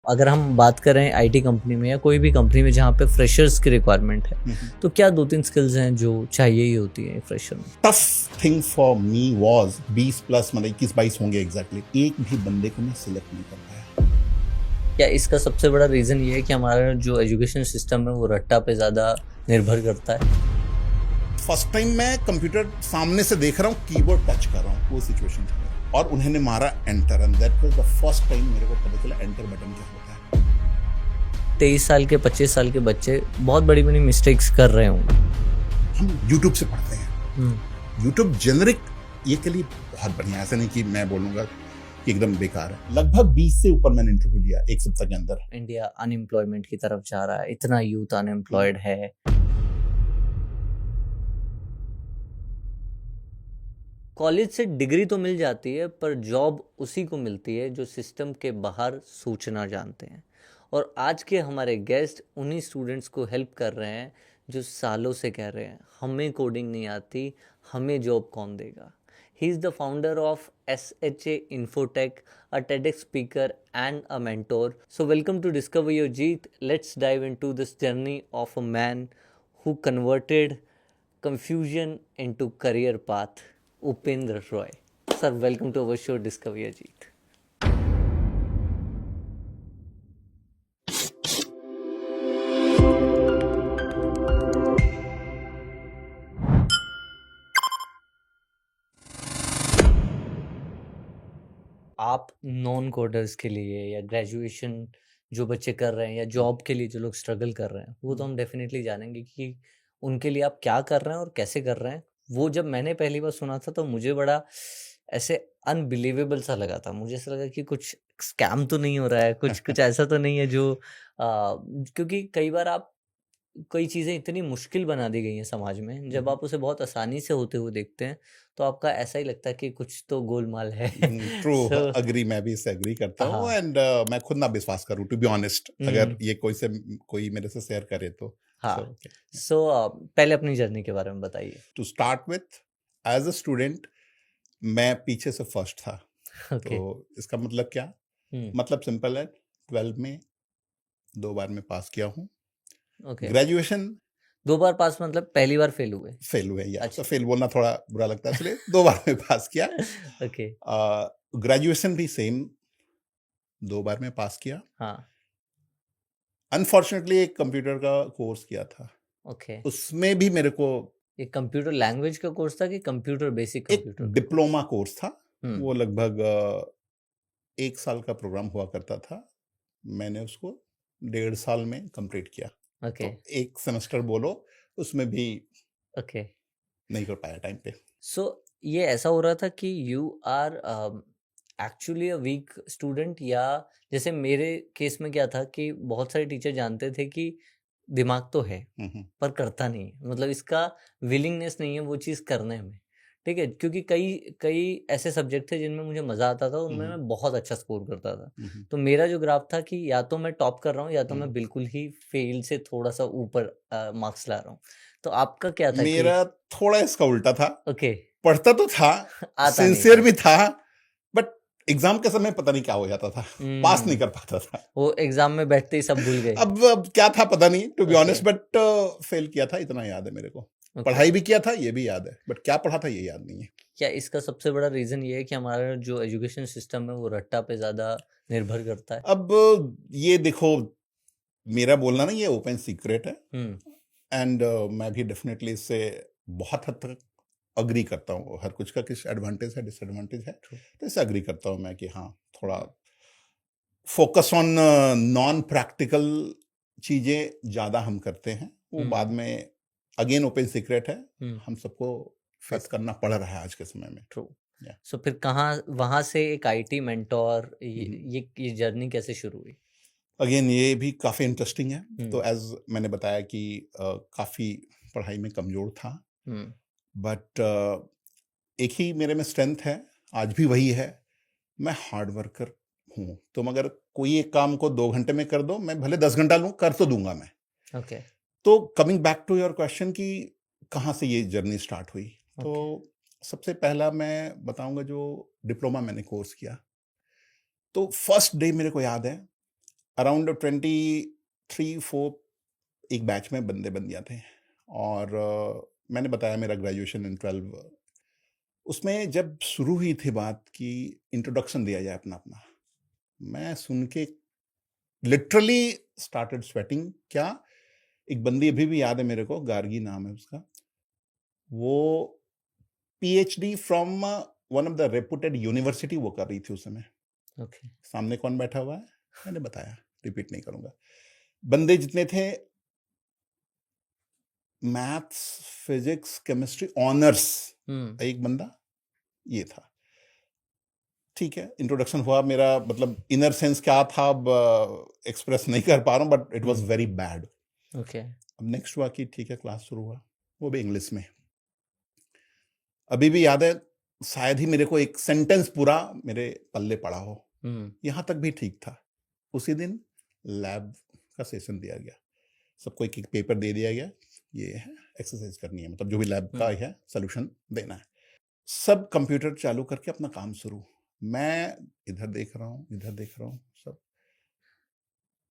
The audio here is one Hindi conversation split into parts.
अगर हम बात करें आईटी कंपनी में या कोई भी कंपनी में जहाँ पे फ्रेशर्स की रिक्वायरमेंट है, तो क्या 2-3 स्किल्स हैं जो चाहिए ही होती है फ्रेशर में? Tough thing for me was 20 plus मतलब 21-22 होंगे एग्जैक्टली, एक भी बंदे को मैं सिलेक्ट नहीं कर पाया। क्या इसका सबसे बड़ा रीज़न ये है कि हमारा जो एजुकेशन सिस्टम है वो रट्टा पे ज़्यादा निर्भर करता है? फर्स्ट टाइम मैं कंप्यूटर सामने से देख रहा हूँ, कीबोर्ड टच कर रहा हूँ, वो सिचुएशन था मेरा। और उन्होंने मारा enter and that was the first time मेरे को पता चला एंटर बटन क्या होता है। 23 साल के 25 साल के बच्चे बहुत बड़ी-बड़ी मिस्टेक्स कर रहे होंगे। हम यूट्यूब से पढ़ते हैं, यूट्यूब जेनरिक ये के लिए बहुत बढ़िया है, ऐसा नहीं कि मैं बोलूंगा कि एकदम बेकार है। लगभग 20 से ऊपर मैंने इंटरव्यू लिया एक सप्ताह के अंदर। इंडिया अनएम्प्लॉयमेंट की तरफ जा रहा है, इतना यूथ अनएम्प्लॉयड है। कॉलेज से डिग्री तो मिल जाती है पर जॉब उसी को मिलती है जो सिस्टम के बाहर सूचना जानते हैं। और आज के हमारे गेस्ट उन्हीं स्टूडेंट्स को हेल्प कर रहे हैं जो सालों से कह रहे हैं हमें कोडिंग नहीं आती, हमें जॉब कौन देगा। He is the founder of SHA Infotech, a TEDx speaker and a mentor. So welcome to Discover Your Jeet. Let's dive into this journey of a man who converted confusion into career path. Upendra Roy. Sir, welcome to our show Discover Your Jeet. आप नॉन कोडर्स के लिए या ग्रेजुएशन जो बच्चे कर रहे हैं या जॉब के लिए जो लोग स्ट्रगल कर रहे हैं वो तो हम डेफिनेटली जानेंगे कि उनके लिए आप क्या कर रहे हैं और कैसे कर रहे हैं। वो जब मैंने पहली बार सुना था तो मुझे बड़ा ऐसे अनबिलीवेबल सा लगा था। मुझे ऐसा लगा कि कुछ स्कैम तो नहीं हो रहा है, कुछ कुछ ऐसा तो नहीं है जो क्योंकि कई बार आप कई चीज़ें इतनी मुश्किल बना दी गई हैं समाज में, जब आप उसे बहुत आसानी से होते हुए देखते हैं, तो आपका ऐसा ही लगता है कि कुछ तो गोलमाल है। ट्रू, सो अग्री, मैं भी इससे अग्री करता हूँ हाँ, एंड मैं खुद ना विश्वास करूँ टू बी ऑनेस्ट, अगर ये कोई मेरे से शेयर करे तो। हाँ। सो सो पहले अपनी जर्नी के बारे में बताइए। To start with, as a student मैं पीछे से फर्स्ट था। ओके। तो इसका मतलब क्या? हुँ, मतलब सिंपल है, 12 में 2 बार मैं पास किया हूँ। ओके। ग्रेजुएशन 2 बार पास मतलब पहली बार फेल हुए? फेल हुए, या तो अच्छा। फेल बोलना थोड़ा बुरा लगता है, इसलिए 2 बार में पास किया। ओके। ग्रेजुएशन भी सेम 2 बार में पास किया। हाँ, अनफॉर्चुनेटली एक कंप्यूटर का कोर्स किया था, ओके। उसमें भी मेरे को ये कंप्यूटर लैंग्वेज का कोर्स था कि कंप्यूटर बेसिक एक कंप्यूटर का कोर्स? डिप्लोमा कोर्स था। हुँ, वो लगभग 1 साल का प्रोग्राम हुआ करता था। मैंने उसको 1.5 साल में कंप्लीट किया। ओके, तो 1 सेमेस्टर बोलो, उसमें भी ओके। नहीं कर पाया टाइम पे। सो ये ऐसा हो रहा था कि you are actually a weak student, या जैसे मेरे केस में क्या था कि बहुत सारे टीचर जानते थे कि दिमाग तो है हुँ, हुँ। पर करता नहीं है, मतलब इसका विलिंगनेस नहीं है वो चीज़ करने में। ठीक है, क्योंकि कई कई ऐसे सब्जेक्ट थे जिनमें मुझे मज़ा आता था, हुँ, उनमें हुँ। मैं बहुत अच्छा स्कोर करता था। हुँ, हुँ। तो मेरा जो ग्राफ था कि या तो मैं टॉप कर रहा हूँ या तो मैं हुँ। बिल्कुल ही फेल से थोड़ा सा ऊपर मार्क्स ला रहा हूँ। तो आपका क्या था कि मेरा थोड़ा इसका उल्टा था। ओके पढ़ता तो था, आता नहीं सिंसियर था। भी था, बट एग्ज़ाम के समय पता नहीं क्या हो जाता था, पास नहीं हुँ, कर पाता था। वो एग्ज़ाम में बैठते ही सब भूल गए। अब क्या था पता नहीं, to be okay, honest, but fail किया था इतना याद है मेरे को। ओके। पढ़ाई भी किया था ये भी याद है, बट क्या पढ़ा था ये याद नहीं है। क्या इसका सबसे बड़ा रीज़न ये है कि हमारा जो एजुकेशन सिस्टम है वो रट्टा पे ज़्यादा निर्भर करता है? अब ये देखो, मेरा बोलना ना ये ओपन सीक्रेट है हुँ, एंड मैं भी डेफिनेटली इससे बहुत हद तक अग्री करता हूँ। हर कुछ का कुछ एडवांटेज है, डिसएडवांटेज है, ट्रू। तो इससे अग्री करता हूँ मैं कि हाँ, थोड़ा फोकस ऑन नॉन प्रैक्टिकल चीज़ें ज़्यादा हम करते हैं। वो बाद हुँ, में अगेन ओपन सीक्रेट है, हुँ, हम सबको फेस पता करना पड़ रहा है आज के समय में। ट्रू। या सो फिर कहाँ वहाँ से एक आईटी मेंटर हम्म, ये जर्नी कैसे शुरू हुई? अगेन ये भी काफ़ी इंटरेस्टिंग है। हुँ, तो एज मैंने बताया कि काफ़ी पढ़ाई में कमज़ोर था, हुँ, बट एक ही मेरे में स्ट्रेंथ है, आज भी वही है, मैं हार्ड वर्कर हूँ। तो मगर कोई एक काम को 2 घंटे में कर दो, मैं भले 10 घंटा लूँ, कर तो दूँगा मैं। ओके, तो coming back to your question कि कहाँ से ये जर्नी स्टार्ट हुई? ओके, तो सबसे पहला मैं बताऊँगा जो डिप्लोमा मैंने कोर्स किया। तो फर्स्ट डे मेरे को याद है, अराउंड 23-4 एक बैच में बंदे बंदियाँ थे और मैंने बताया मेरा ग्रेजुएशन इन 12 उसमें जब शुरू हुई थी बात कि इंट्रोडक्शन दिया जाए अपना अपना, मैं सुन के लिटरली स्टार्टेड स्वेटिंग। क्या, एक बंदी अभी भी याद है मेरे को, गार्गी नाम है उसका, वो PhD from one of the reputed university वो कर रही थी उस समय। ओके। सामने कौन बैठा हुआ है मैंने बताया, रिपीट नहीं करूंगा। बंदे जितने थे, मैथ्स फिजिक्स केमिस्ट्री ऑनर्स, एक बंदा ये था। ठीक है, इंट्रोडक्शन हुआ मेरा, मतलब इनर सेंस क्या था अब एक्सप्रेस नहीं कर पा रहा हूँ, but it was very bad. Okay. अब नेक्स्ट हुआ कि ठीक है क्लास शुरू हुआ, वो भी इंग्लिश में। अभी भी याद है, शायद ही मेरे को एक सेंटेंस पूरा मेरे पल्ले पड़ा हो, यहां तक भी ठीक था। उसी दिन लैब का सेशन दिया गया, सबको एक एक पेपर दे दिया गया, ये है एक्सरसाइज करनी है, मतलब जो भी लैब का है सोल्यूशन देना है। सब कंप्यूटर चालू करके अपना काम शुरू, मैं इधर देख रहा हूँ इधर देख रहा हूँ, सब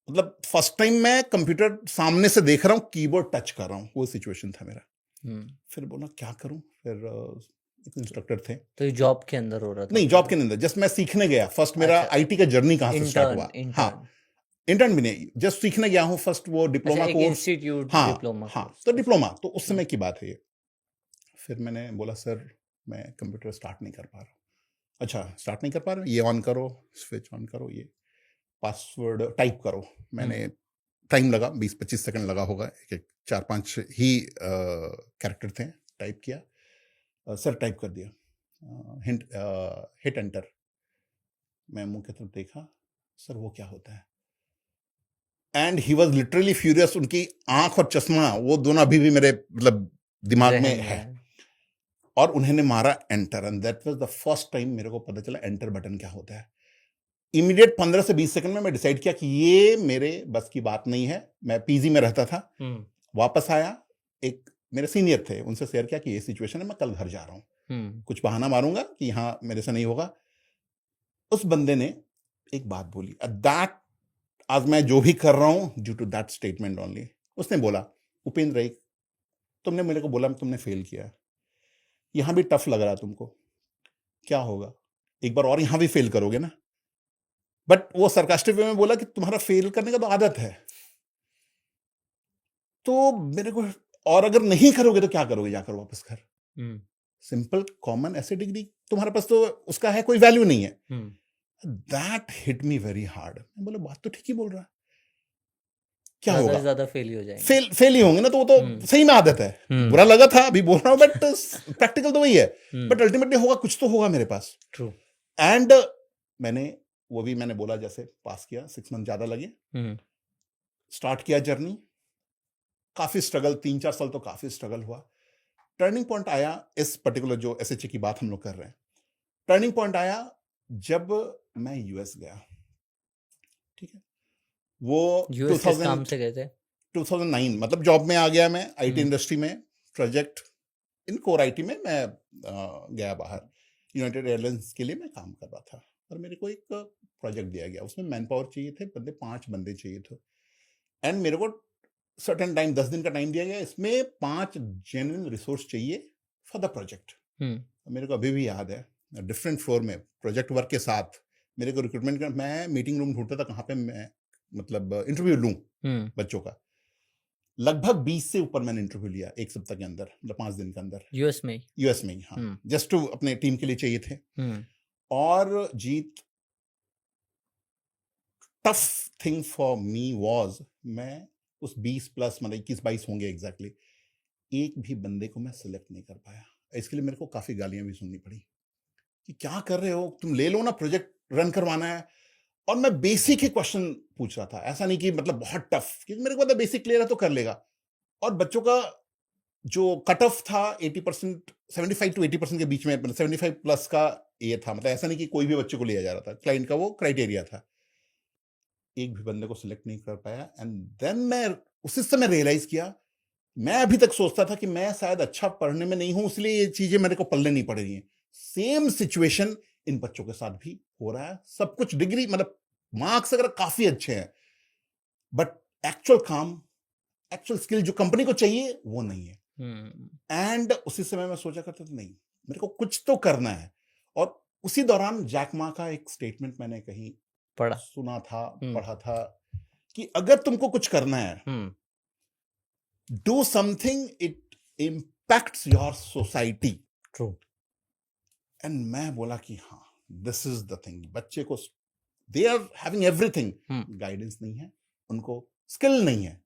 मतलब फर्स्ट टाइम मैं कंप्यूटर सामने से देख रहा हूँ, कीबोर्ड टच कर रहा हूँ, वो सिचुएशन था मेरा। फिर बोला क्या करूं, फिर एक इंस्ट्रक्टर थे। तो ये जॉब के अंदर हो रहा था? नहीं, जॉब के अंदर, जस्ट मैं सीखने गया। फर्स्ट मेरा आईटी का जर्नी कहाँ से स्टार्ट हुआ। हाँ, इंटर्न भी नहीं, जस्ट सीखने गया हूँ। फर्स्ट वो डिप्लोमा कोर्स, इंस्टीट्यूट डिप्लोमा, तो डिप्लोमा, तो उस समय की बात है ये। फिर मैंने बोला सर मैं कंप्यूटर स्टार्ट नहीं कर पा रहा हूँ। अच्छा स्टार्ट नहीं कर पा रहे, ये ऑन करो, स्विच ऑन करो, ये पासवर्ड टाइप करो। मैंने टाइम लगा, 20-25 सेकंड लगा होगा, एक 4-5 ही कैरेक्टर थे, टाइप किया। सर टाइप कर दिया, हिट एंटर। मैं मुंह की तरफ देखा, सर वो क्या होता है, and he was literally furious. उनकी आंख और चश्मा वो दोनों अभी भी मेरे मतलब दिमाग में है। और उन्होंने मारा enter, and that was the first time मेरे को पता चला एंटर बटन क्या होता है। इमीडिएट 15 से 20 सेकंड में मैं डिसाइड किया कि ये मेरे बस की बात नहीं है। मैं पीजी में रहता था, वापस आया, एक मेरे सीनियर थे, उनसे शेयर किया कि ये सिचुएशन है, मैं कल घर जा रहा हूँ, कुछ बहाना मारूंगा कि हाँ मेरे से नहीं होगा। उस बंदे ने एक बात बोली, दैट आज मैं जो भी कर रहा हूं due to that statement only. उसने बोला, उपेंद्र एक, तुमने मेरे को बोला तुमने फेल किया, यहां भी टफ लग रहा है तुमको, क्या होगा एक बार और यहां भी फेल करोगे ना। बट वो सरकास्टिक वे में बोला कि तुम्हारा फेल करने का तो आदत है, तो मेरे को, और अगर नहीं करोगे तो क्या करोगे जाकर वापस घर। सिंपल कॉमन ऐसे डिग्री तुम्हारे पास तो उसका है कोई वैल्यू नहीं है। That hit me very hard. मैं बोला बात तो ठीक ही बोल रहा है, क्या होगा, ज्यादा फेल ही हो जाएंगे, फेल ही होंगे ना, तो वो तो सही में आदत है। बुरा लगा था अभी बोल रहा हूँ, बट प्रैक्टिकल तो वही है। बट अल्टीमेटली होगा कुछ तो होगा मेरे पास। ट्रू। एंड मैंने वो भी मैंने बोला जैसे पास किया, 6 मंथ ज्यादा लगे, स्टार्ट किया जर्नी। काफी स्ट्रगल, 3-4 साल तो काफी स्ट्रगल हुआ। टर्निंग पॉइंट आया, इस पर्टिकुलर जो एसएचए की बात हम लोग कर रहे हैं, टर्निंग पॉइंट आया जब मैं यूएस गया। ठीक है, वो यूएस किस काम से गए थे? 2009, मतलब जॉब में आ गया मैं, आईटी इंडस्ट्री में, प्रोजेक्ट इन कोर आईटी में मैं गया बाहर। यूनाइटेड एयरलाइंस के लिए मैं काम कर रहा था, और मेरे को एक प्रोजेक्ट दिया गया, उसमें मैन पावर चाहिए थे, 5 बंदे चाहिए थे। एंड मेरे को सर्टेन टाइम, 10 दिन का टाइम दिया गया, इसमें 5 जेन्युइन रिसोर्स चाहिए फॉर द प्रोजेक्ट। मेरे को अभी भी याद है, डिफरेंट फ्लोर में प्रोजेक्ट वर्क के साथ मेरे को रिक्रूटमेंट का, मैं मीटिंग रूम ढूंढता था कहाँ पे मैं मतलब इंटरव्यू लूं बच्चों का। लगभग 20 से ऊपर मैंने इंटरव्यू लिया एक सप्ताह के अंदर, मतलब 5 दिन के अंदर, यूएस में ही। हाँ, जस्ट टू अपने टीम के लिए चाहिए थे। और जीत, tough thing for me was, मैं उस 20 प्लस, मतलब 21-22 होंगे एग्जैक्टली, एक भी बंदे को मैं सिलेक्ट नहीं कर पाया। इसके लिए मेरे को काफी गालियां भी सुननी पड़ी कि क्या कर रहे हो तुम, ले लो ना, प्रोजेक्ट रन करवाना है। और मैं बेसिक ही क्वेश्चन पूछ रहा था, ऐसा नहीं कि मतलब बहुत टफ, क्योंकि मेरे को पता बेसिक क्लियर है तो कर लेगा। और बच्चों का जो कट ऑफ था 80%, 75 to 80% के बीच में, 75 प्लस का ये था, मतलब ऐसा नहीं कि कोई भी बच्चे को लिया जा रहा था, क्लाइंट का वो क्राइटेरिया था। एक भी बंदे को सिलेक्ट नहीं कर पाया। एंड देन मैं उसी समय रियलाइज किया, मैं अभी तक सोचता था कि मैं शायद अच्छा पढ़ने में नहीं हूं, इसलिए ये चीजें मेरे को पल्ले नहीं पड़ रही हैं। सेम सिचुएशन इन बच्चों के साथ भी हो रहा है। सब कुछ डिग्री, मतलब मार्क्स अगर काफी अच्छे हैं, बट एक्चुअल काम, एक्चुअल स्किल जो कंपनी को चाहिए वो नहीं है। एंड उसी समय मैं सोचा करता था नहीं, मेरे को कुछ तो करना है। और उसी दौरान जैक मा का एक स्टेटमेंट मैंने कहीं पढ़ा। सुना था, पढ़ा था कि अगर तुमको कुछ करना है, do something it impacts your society. True. And मैं बोला कि हाँ, दिस इज द थिंग। बच्चे को they are having everything, guidance नहीं है, उनको स्किल नहीं है।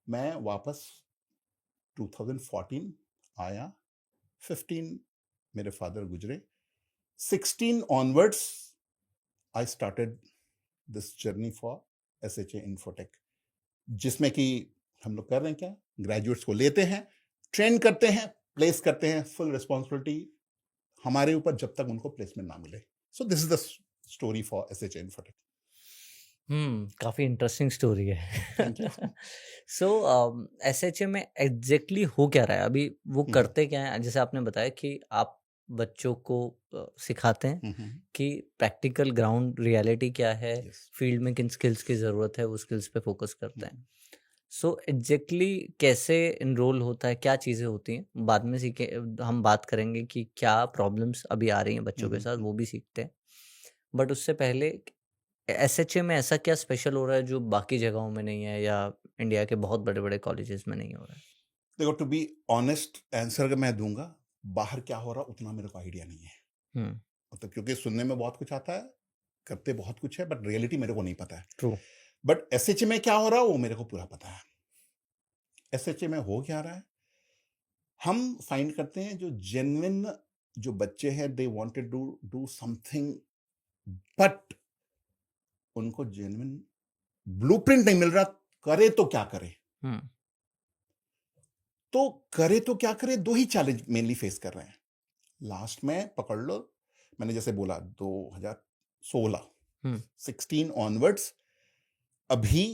मैं वापस 2014 आया, 15 मेरे फादर गुजरे, 16 onwards I started this journey for SHA infotech, जिसमें कि हम लोग कर रहे हैं क्या, ग्रेजुएट्स को लेते हैं, ट्रेन करते हैं, प्लेस करते हैं, फुल रिस्पॉन्सिबिलिटी हमारे ऊपर जब तक उनको प्लेसमेंट ना मिले। So this is the story for SHA infotech. काफी इंटरेस्टिंग स्टोरी है। Thank you. सो SHA में एग्जैक्टली हो क्या रहा है अभी, वो करते क्या है? जैसे आपने बताया कि आप बच्चों को सिखाते हैं कि प्रैक्टिकल ग्राउंड रियलिटी क्या है, फील्ड में किन स्किल्स की ज़रूरत है, वो स्किल्स पे फोकस करते हैं। सो एग्जैक्टली कैसे इनरोल होता है, क्या चीज़ें होती हैं, बाद में सीखे, हम बात करेंगे कि क्या प्रॉब्लम्स अभी आ रही हैं बच्चों के साथ, वो भी सीखते हैं। बट उससे पहले SHA में ऐसा क्या स्पेशल हो रहा है जो बाकी जगहों में नहीं है, या इंडिया के बहुत बड़े बड़े कॉलेजेस में नहीं हो रहा है? देखो, टू बी ऑनेस्ट आंसर अगर मैं दूंगा, बाहर क्या हो रहा उतना मेरे को आइडिया नहीं है। मतलब क्योंकि सुनने में बहुत कुछ आता है, करते बहुत कुछ है, बट रियलिटी मेरे को नहीं पता है। ट्रू। बट SHA में क्या हो रहा है वो मेरे को पूरा पता है। SHA में हो क्या रहा है, हम फाइंड करते हैं जो जेन्युइन जो बच्चे हैं, they wanted to do something, but उनको जेन्युइन ब्लूप्रिंट नहीं मिल रहा, करे तो क्या करे। तो करे तो क्या करे, दो ही चैलेंज मेनली फेस कर रहे हैं। लास्ट में पकड़ लो, मैंने जैसे बोला 2016 16 ऑनवर्ड्स, अभी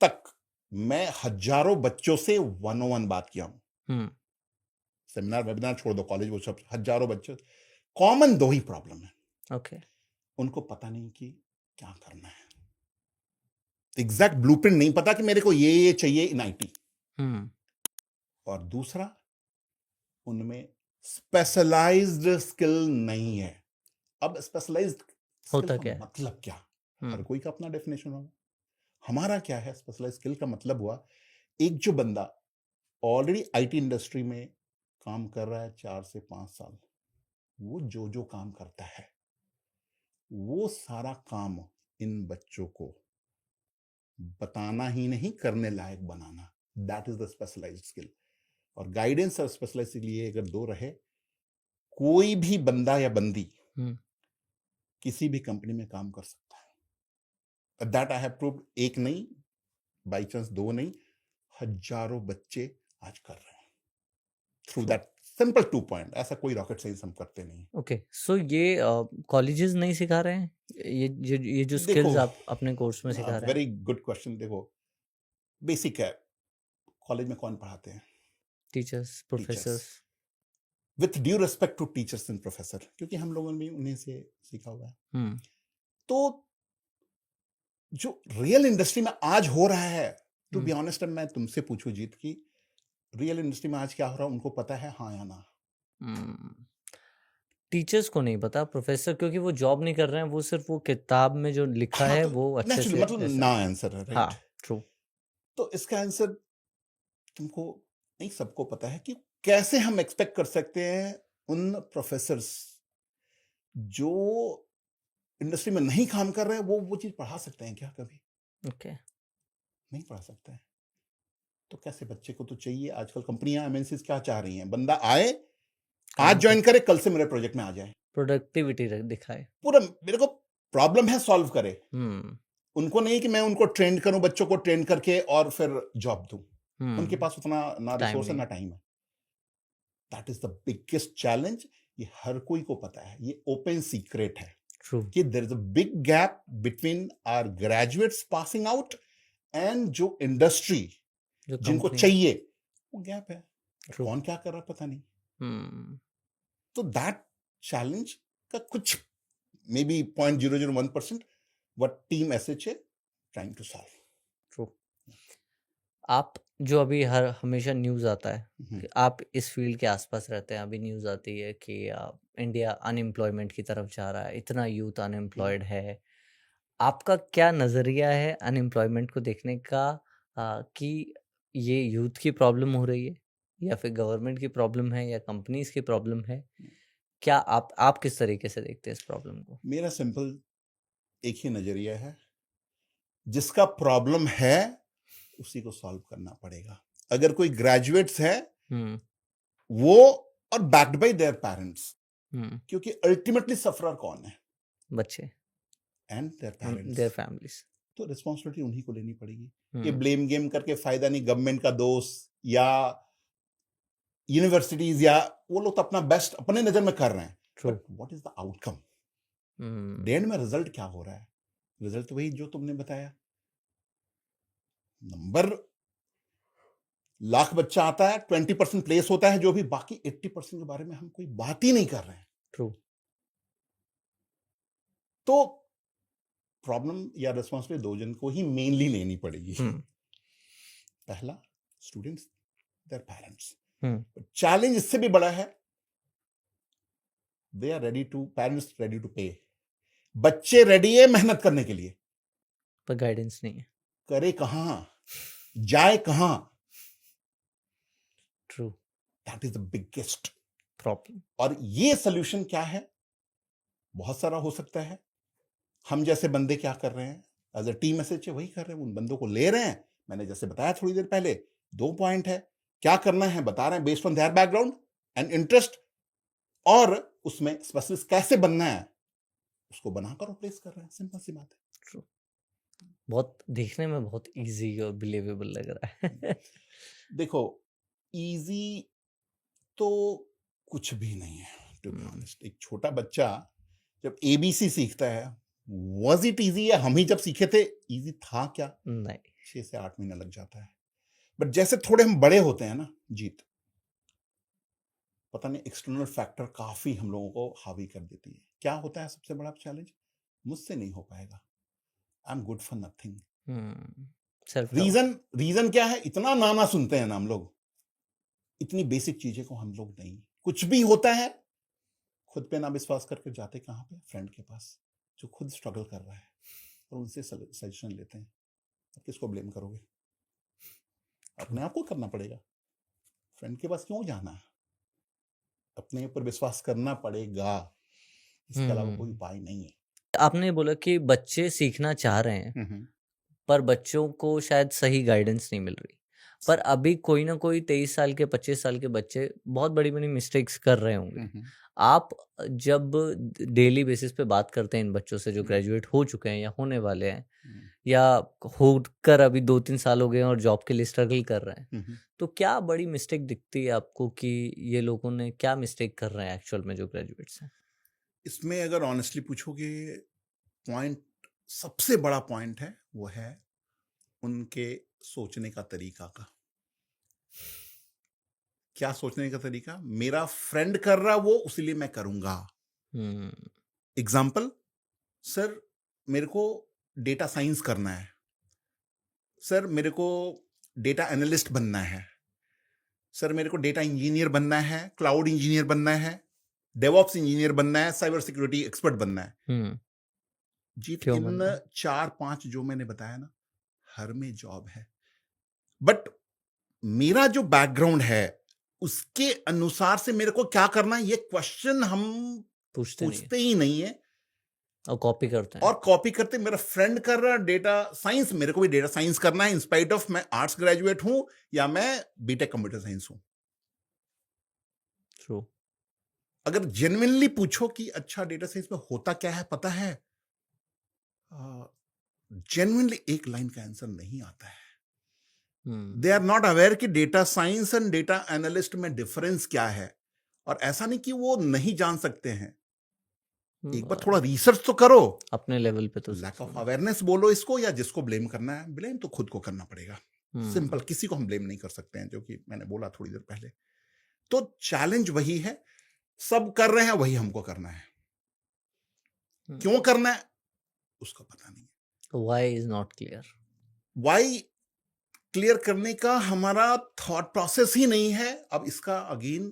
तक मैं हजारों बच्चों से 1-on-1 बात किया हूं। सेमिनार वेबिनार छोड़ दो, कॉलेज वो सब, हजारों बच्चे, कॉमन दो ही प्रॉब्लम है। ओके। उनको पता नहीं कि क्या करना है, एग्जैक्ट ब्लूप्रिंट नहीं पता कि मेरे को ये चाहिए इन IT। और दूसरा, उनमें स्पेशलाइज्ड स्किल नहीं है। अब स्पेशलाइज्ड होता स्किल क्या का है? मतलब क्या, हर कोई का अपना डेफिनेशन होगा। हमारा क्या है, स्पेशलाइज्ड स्किल का मतलब हुआ एक जो बंदा ऑलरेडी IT इंडस्ट्री में काम कर रहा है 4 से 5 साल, वो जो जो काम करता है वो सारा काम इन बच्चों को बताना ही नहीं, करने लायक बनाना, that is the specialised skill. और गाइडेंस और स्पेशलाइज्ड के लिए अगर दो रहे, कोई भी बंदा या बंदी किसी भी कंपनी में काम कर सकता है। That I have proved. एक नहीं, बाई चांस दो नहीं, हजारों बच्चे आज कर रहे हैं थ्रू दैट सिंपल 2 पॉइंट। ऐसा कोई रॉकेट साइंस हम करते नहीं। ओके। सो ये कॉलेजेस नहीं सिखा रहे हैं ये जो स्किल्स आप अपने कोर्स में सिखा रहे हैं? Very good question. देखो, बेसिक है, कॉलेज में कौन पढ़ाते हैं? Teachers, professors. With due respect to teachers and professor, क्योंकि हम लोगों ने भी उन्हीं से सीखा हुआ है। तो जो रियल इंडस्ट्री में आज हो रहा है, टू बी ऑनेस्ट, मैं तुमसे पूछूं जीत की, रियल इंडस्ट्री में आज क्या हो रहा है उनको पता है, हाँ या ना? टीचर्स को नहीं पता, प्रोफेसर क्योंकि वो जॉब नहीं कर रहे हैं, वो सिर्फ वो किताब में जो लिखा है वो अच्छे से, मतलब ना आंसर है, राइट? हाँ, ट्रू। तो इसका आंसर तुमको नहीं, सबको पता है कि कैसे हम एक्सपेक्ट कर सकते हैं उन प्रोफेसर्स जो इंडस्ट्री में नहीं काम कर रहे हैं, वो चीज पढ़ा सकते हैं क्या कभी? ओके। नहीं पढ़ा सकते हैं। तो कैसे? बच्चे को तो चाहिए, आजकल कंपनियां MNCs क्या चाह रही हैं, बंदा आए, आज ज्वाइन करे, कल से मेरे प्रोजेक्ट में आ जाए, प्रोडक्टिविटी दिखाए, पूरा मेरे को प्रॉब्लम है सॉल्व करे। उनको नहीं कि मैं उनको ट्रेन करूं, बच्चों को ट्रेन करके और फिर जॉब दूं। उनके पास उतना ना रिसोर्स है ना टाइम है। That is the biggest challenge. ये हर कोई को पता है, ये ओपन सीक्रेट है कि there is a big gap between our graduates passing out and जो इंडस्ट्री जिनको चाहिए, वो गैप है। कौन क्या कर रहा पता नहीं। तो दैट चैलेंज का कुछ may be 0.001% what team SHA trying to solve. आप जो अभी हर हमेशा न्यूज़ आता है हम्म, कि आप इस फील्ड के आसपास रहते हैं, अभी न्यूज़ आती है कि इंडिया अनएम्प्लॉयमेंट की तरफ जा रहा है, इतना यूथ अनएम्प्लॉयड है। आपका क्या नज़रिया है अनएम्प्लॉयमेंट को देखने का, कि ये यूथ की प्रॉब्लम हो रही है या फिर गवर्नमेंट की प्रॉब्लम है या कंपनीज की प्रॉब्लम है? क्या आप किस तरीके से देखते हैं इस प्रॉब्लम को? मेरा सिंपल एक ही नजरिया है, जिसका प्रॉब्लम है उसी को सॉल्व करना पड़ेगा। अगर कोई ग्रेजुएट्स है हम्म वो, और बैक्ड बाय देयर पेरेंट्स, हम्म क्योंकि अल्टीमेटली सफरर कौन है? बच्चे, and their parents. Their families. तो रिस्पॉन्सिबिलिटी उन्हीं को लेनी पड़ेगी। ये हम्म ब्लेम गेम करके फायदा नहीं, गवर्नमेंट का दोष या यूनिवर्सिटीज या वो लोग तो अपना बेस्ट अपने नजर में कर रहे हैं, true. But what is the outcome? And में रिजल्ट क्या हो रहा है? रिजल्ट वही जो तुमने बताया। नंबर लाख बच्चा आता है, 20% प्लेस होता है, जो भी बाकी 80% के बारे में हम कोई बात ही नहीं कर रहे हैं। ट्रू। तो प्रॉब्लम या रिस्पॉन्सिबिलिटी दो जन को ही मेनली लेनी पड़ेगी। पहला स्टूडेंट्स, देयर पेरेंट्स। चैलेंज इससे भी बड़ा है, they are ready to, parents ready to pay. बच्चे रेडी है मेहनत करने के लिए, पर गाइडेंस नहीं है। करे कहां, जाए कहां? True. That is the biggest problem. और ये सोल्यूशन क्या है? बहुत सारा हो सकता है। हम जैसे बंदे क्या कर रहे हैं एज अ टीम मैसेज, वही कर रहे हैं, उन बंदों को ले रहे हैं। मैंने जैसे बताया थोड़ी देर पहले, 2 पॉइंट है, क्या करना है बता रहे हैं, based on their background and interest, और उसमें स्पेशलिस्ट कैसे बनना है उसको बनाकर रिप्लेस कर रहे हैं। सिंपल सी बात है। ट्रू। बहुत देखने में बहुत इजी और बिलीवेबल लग रहा है। देखो, इजी तो कुछ भी नहीं है, टू बी ऑनेस्ट। एक छोटा बच्चा जब एबीसी सीखता है, वाज इट इजी? या हम ही जब सीखे थे इजी था क्या? नहीं। 6 से 8 महीना लग जाता है। बट जैसे थोड़े हम बड़े होते हैं ना जीत, पता नहीं एक्सटर्नल फैक्टर काफी हम लोगों को हावी कर देती है। क्या होता है सबसे बड़ा चैलेंज? मुझसे नहीं हो पाएगा, I am good for nothing. Self reason क्या है? इतना नाना सुनते हैं ना हम लोग, इतनी बेसिक चीजें को हम लोग नहीं, कुछ भी होता है खुद पे ना विश्वास करके जाते कहां पे? फ्रेंड के पास, जो खुद स्ट्रगल कर रहा है, और उनसे सजेशन लेते हैं। अब किसको ब्लेम करोगे? अपने आप को करना पड़ेगा। फ्रेंड के पास क्यों जाना है? अपने ऊपर विश्वास करना पड़ेगा, इसके अलावा कोई उपाय नहीं है। आपने बोला कि बच्चे सीखना चाह रहे हैं, पर बच्चों को शायद सही गाइडेंस नहीं मिल रही। पर अभी कोई ना कोई 23 साल के 25 साल के बच्चे बहुत बड़ी बड़ी मिस्टेक्स कर रहे होंगे। आप जब डेली बेसिस पे बात करते हैं इन बच्चों से जो ग्रेजुएट हो चुके हैं या होने वाले हैं, या होकर अभी 2-3 साल हो गए और जॉब के लिए स्ट्रगल कर रहे हैं, तो क्या बड़ी मिस्टेक दिखती है आपको कि ये लोगों ने क्या मिस्टेक कर रहे हैं एक्चुअल में जो ग्रेजुएट्स हैं? इसमें अगर ऑनेस्टली पूछोगे, पॉइंट, सबसे बड़ा पॉइंट है वो है उनके सोचने का तरीका का। क्या सोचने का तरीका? मेरा फ्रेंड कर रहा वो, इसलिए मैं करूंगा। एग्जाम्पल, सर मेरे को डेटा साइंस करना है, सर मेरे को डेटा एनालिस्ट बनना है, सर मेरे को डेटा इंजीनियर बनना है, क्लाउड इंजीनियर बनना है, डेवऑप्स इंजीनियर बनना है, साइबर सिक्योरिटी एक्सपर्ट बनना है। जीत इन 4-5 जो मैंने बताया ना, हर में जॉब है। बट मेरा जो बैकग्राउंड है उसके अनुसार से मेरे को क्या करना है, ये क्वेश्चन हम पूछते ही नहीं है, और कॉपी करते हैं। और कॉपी करते। मेरा फ्रेंड कर रहा डेटा साइंस, मेरे को भी डेटा साइंस करना है, इंस्पाइट ऑफ मैं आर्ट्स ग्रेजुएट हूं या मैं बीटेक कंप्यूटर साइंस हूं। ट्रू। अगर जेन्युइनली पूछो कि अच्छा डेटा साइंस में होता क्या है, पता है, जेन्युइनली एक लाइन का आंसर नहीं आता है। दे आर नॉट अवेयर कि data science and data analyst में डिफरेंस क्या है। और ऐसा नहीं कि वो नहीं जान सकते हैं, एक बार थोड़ा रिसर्च तो करो अपने लेवल पे। तो लैक ऑफ अवेयरनेस बोलो इसको, या जिसको ब्लेम करना है, ब्लेम तो खुद को करना पड़ेगा। सिंपल, किसी को हम ब्लेम नहीं कर सकते हैं, जो कि मैंने बोला थोड़ी देर पहले। तो चैलेंज वही है, सब कर रहे हैं वही हमको करना है। क्यों करना है उसका पता नहीं है। Why is not clear. Why clear करने का हमारा थॉट प्रोसेस ही नहीं है। अब इसका अगेन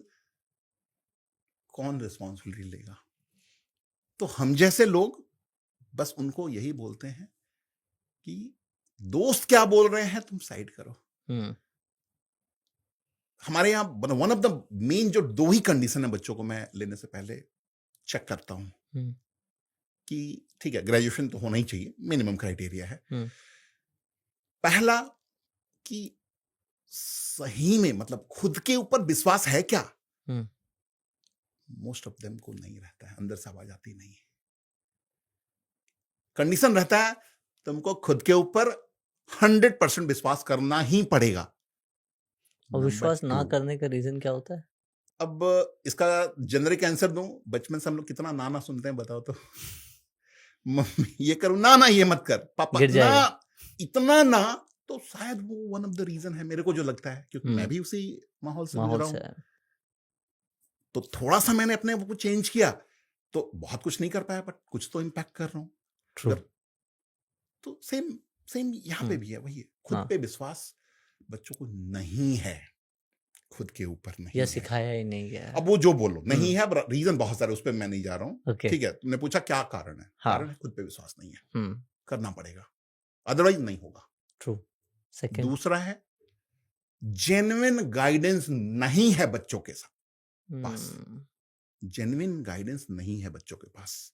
कौन रिस्पॉन्सिबिलिटी लेगा? तो हम जैसे लोग बस उनको यही बोलते हैं कि दोस्त क्या बोल रहे हैं तुम साइड करो। हमारे यहाँ वन ऑफ द मेन जो 2 ही कंडीशन है बच्चों को मैं लेने से पहले चेक करता हूं कि ठीक है, ग्रेजुएशन तो होना ही चाहिए, मिनिमम क्राइटेरिया है। पहला कि सही में मतलब खुद के ऊपर विश्वास है क्या? मोस्ट ऑफ देम को नहीं रहता है, अंदर से आवाज आती नहीं है। कंडीशन रहता है तुमको खुद के ऊपर 100% विश्वास करना ही पड़ेगा। और विश्वास ना करने का रीजन क्या होता है? अब इसका जेनरिक आंसर दूं, बचपन से हम लोग कितना ना सुनते हैं बताओ तो। मम्मी ये करूं ना ये मत कर, पापा ना, इतना ना। तो शायद वो वन ऑफ द रीजन है, मेरे को जो लगता है, क्योंकि मैं भी उसी माहौल से गुजरा हूं। तो थोड़ा सा मैंने अपने को चेंज किया, तो बहुत कुछ नहीं कर पाया, बट कुछ तो इम्पैक्ट कर रहा हूं। तो सेम यहाँ पे भी है, वही खुद पे विश्वास बच्चों को नहीं है, खुद के ऊपर नहीं या सिखाया ही नहीं गया। अब वो जो बोलो नहीं है, रीजन बहुत सारे, उस पर मैं नहीं जा रहा हूँ। ठीक है, तुमने पूछा क्या कारण है? कारण है खुद पे विश्वास नहीं है, करना पड़ेगा, अदरवाइज नहीं होगा। ट्रू। सेकंड, दूसरा है जेन्युइन गाइडेंस नहीं है बच्चों के पास। जेन्युइन गाइडेंस नहीं है बच्चों के पास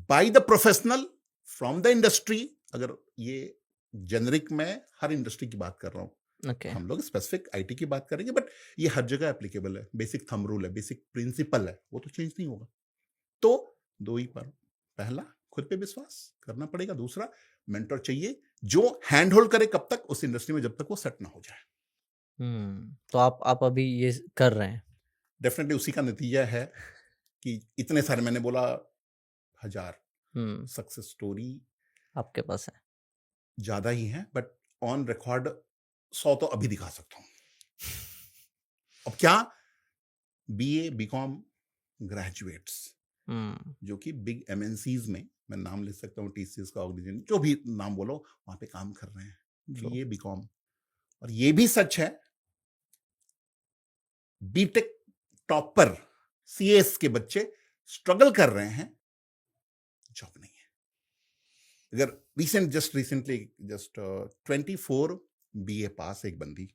by the professional from the industry. अगर ये जेनरिक में हर इंडस्ट्री की बात कर रहा हूं, हम लोग स्पेसिफिक आईटी की बात करेंगे, बट ये हर जगह एप्लीकेबल है। बेसिक थंब रूल है, बेसिक प्रिंसिपल है, वो तो चेंज नहीं होगा। तो 2 ही पर, पहला खुद पे विश्वास करना पड़ेगा, दूसरा मेंटर चाहिए जो हैंड होल्ड करे कब तक, उस इंडस्ट्री में जब तक वो सेट ना हो जाए। तो आप अभी ये कर रहे हैं? डेफिनेटली उसी का नतीजा है कि इतने सारे, मैंने बोला 1000 सक्सेस स्टोरी आपके पास है, ज्यादा ही है, बट ऑन रिकॉर्ड 100 तो अभी दिखा सकता हूं। अब क्या, बीए बीकॉम ग्रेजुएट्स जो कि बिग एमएनसीज में, मैं नाम ले सकता हूँ, टीसीएस का, ऑर्गेनाइजेशन, जो भी नाम बोलो, वहां पे काम कर रहे हैं, बीए बीकॉम। और ये भी सच है, बीटेक टॉपर सीएस के बच्चे स्ट्रगल कर रहे हैं, जॉब नहीं है। अगर रिसेंटली 24 बीए पास एक बंदी,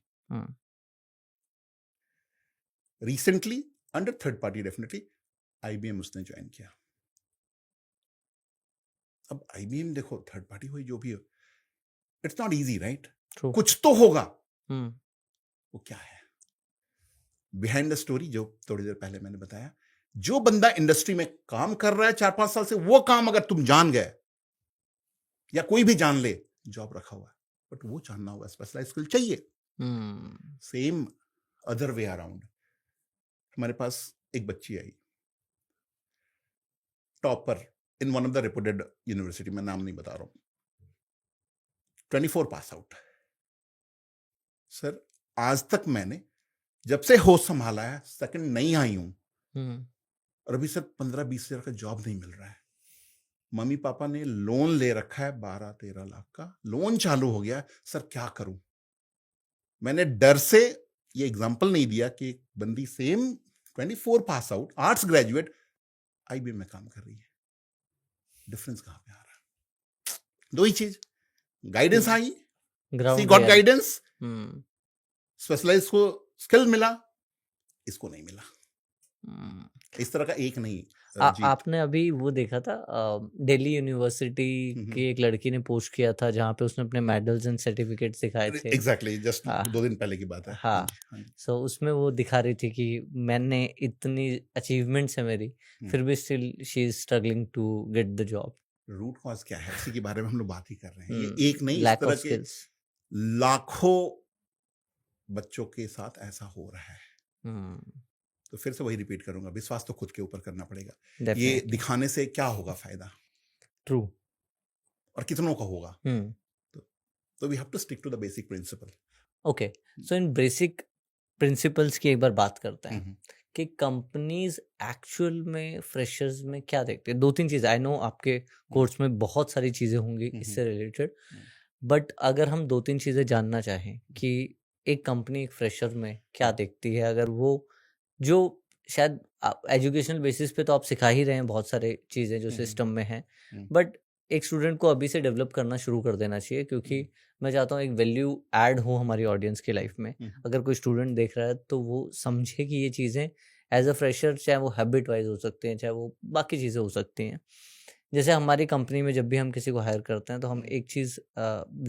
recently under third party, definitely IBM उसने ज्वाइन किया। अब आईबीएम देखो, थर्ड पार्टी हुई जो भी हो, इट्स नॉट इजी, राइट? कुछ तो होगा। वो क्या है बिहाइंड द स्टोरी, जो थोड़ी देर पहले मैंने बताया। जो बंदा इंडस्ट्री में काम कर रहा है 4-5 साल से, वो काम अगर तुम जान गए या कोई भी जान ले, जॉब रखा हुआ है, बट वो जानना होगा, स्पेशलाइज स्किल चाहिए। सेम अदर वे अराउंड, हमारे पास एक बच्ची आई, topper in one of the reputed university, मैं नाम नहीं बता रहा हूं, 24 पास आउट। सर आज तक मैंने जब से होश संभाला है, सेकंड नहीं आई हूं, और अभी सर 15-20 हजार का जॉब नहीं मिल रहा है। मम्मी पापा ने लोन ले रखा है, 12-13 लाख का लोन चालू हो गया। सर क्या करूं? मैंने डर से ये एग्जांपल नहीं दिया कि एक बंदी same 24 pass out, arts graduate, IBM में काम कर रही है। डिफरेंस कहां पे आ रहा है? 2 ही चीज, गाइडेंस आई, सी गॉट गाइडेंस, स्पेशलाइज को स्किल मिला, इसको नहीं मिला। इस तरह का एक नहीं। आपने अभी वो देखा था, दिल्ली यूनिवर्सिटी की एक लड़की ने पोस्ट किया था, जहाँ पे उसने अपने मेडल्स एंड सर्टिफिकेट्स दिखाए थे। एग्जैक्टली, जस्ट 2 दिन पहले की बात है। हाँ, सो उसमें वो दिखा रही थी कि मैंने इतनी अचीवमेंट्स है मेरी, फिर भी still she is struggling to get the job. Root cause क्या है, इसी के बारे में हम लोग बात ही कर रहे हैं। ये एक नहीं, इस तरह के लाखों बच्चों के साथ ऐसा हो रहा है। तो फिर से वही रिपीट करूंगा, विश्वास तो खुद के ऊपर करना पड़ेगा। Definitely. ये दिखाने से क्या होगा फायदा? ट्रू। और कितनों का होगा? तो we have to stick to the basic principle. Okay, so in basic principles की एक बार बात करते हैं कि कंपनीज एक्चुअल में फ्रेशर्स में क्या देखते हैं। 2-3 चीजें, आई नो आपके कोर्स में बहुत सारी चीजें होंगी इससे रिलेटेड, बट अगर हम 2-3 चीज़ें जानना चाहें कि एक कंपनी एक फ्रेशर में क्या देखती है, अगर वो जो शायद एजुकेशनल बेसिस पे तो आप सिखा ही रहे हैं बहुत सारे चीज़ें जो सिस्टम में हैं, बट एक स्टूडेंट को अभी से डेवलप करना शुरू कर देना चाहिए, क्योंकि मैं चाहता हूँ एक वैल्यू ऐड हो हमारी ऑडियंस की लाइफ में। अगर कोई स्टूडेंट देख रहा है तो वो समझे कि ये चीज़ें एज अ फ्रेशर, चाहे वो हैबिट वाइज हो सकती हैं, चाहे वो बाकी चीज़ें हो सकती हैं। जैसे हमारी कंपनी में जब भी हम किसी को हायर करते हैं तो हम एक चीज़